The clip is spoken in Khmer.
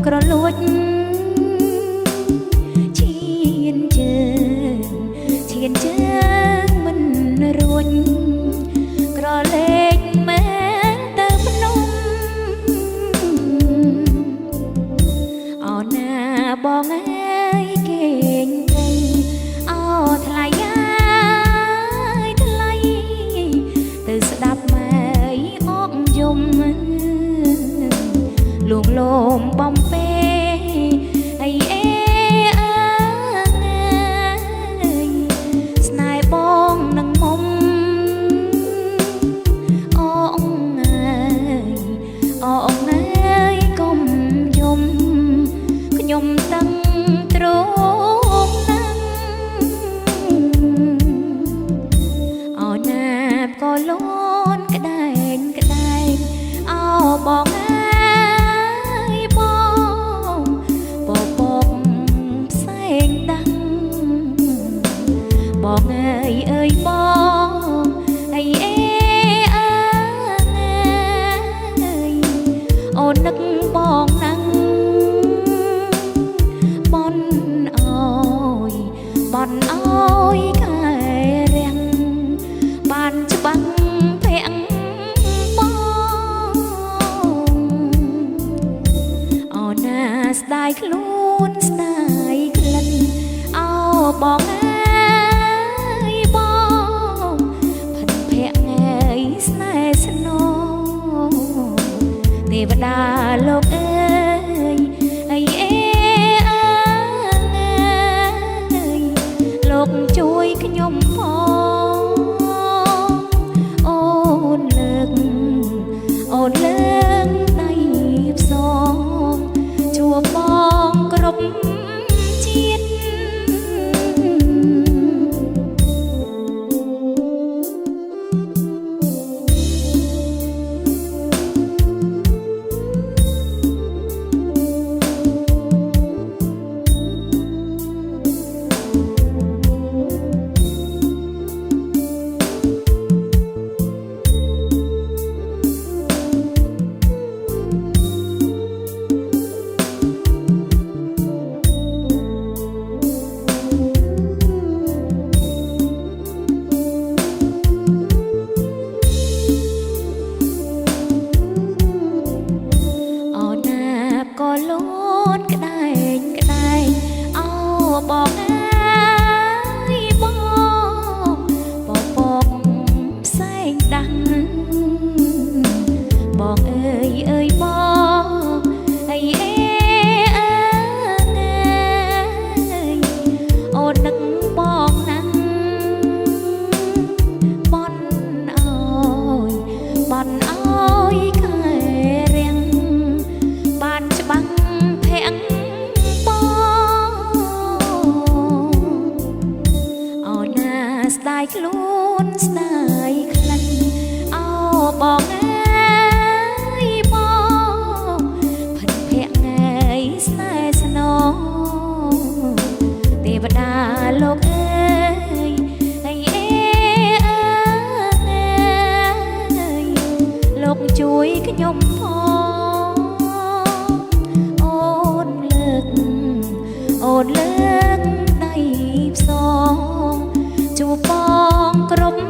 ក្រលួចឈានជើងឈានជើងមិនរួចក្រលេកមែនទៅភ្នំអោណាបងអើយគេងព្រៃអោថ្លៃអើយថ្លៃទៅស្ដាប់ម៉ែអកយំលួងលោមបំពេអីអេអើយស្នេហ៍បងនឹងមុំអូអងអើយអូអងអើយកុំយំខ្ញុំដឹងត្រង់ណាស់អូណាបក៏លូនក្ដែងក្ដែងអូបងអើយបងបបកផ្សេងដាំងបងអើយអើយបងអីអេអើយអូននឹកបងណាស់បនអើយបនអើយកែរាំងបានច្បាំងភាំងបងអូណាស្ដាយខ្លួនស្ដាយក្លិនអោបងអើយបងផិនភ័ក្រអើយស្នេហ៍ស្នោទេវតាលោកអើយអីអេអើយលោកជួយខ្ញុំផងអូនលើកអូនលើកដៃផ្សងជួបបងគ្រប់ជាតិក៏លូនក្ដែងក្ដែងអោបងអើយបងបបកផ្សេងដាំងបងអើយអើយបងអីអេអើយអូននឹកបងណាស់បនអើយបនអើយកែរាំងបានច្បាំងភាំងបងអូណាស្ដាយខ្លួនស្ដាយក្លិនអោបងអើយបងផិនភ័ក្រអើយស្នេហ៍ស្នោទេវតាលោកអើយអីអេអើយលោកជួយខ្ញុំផងអូនលើកដៃផ្សងជួបបងគ្រប់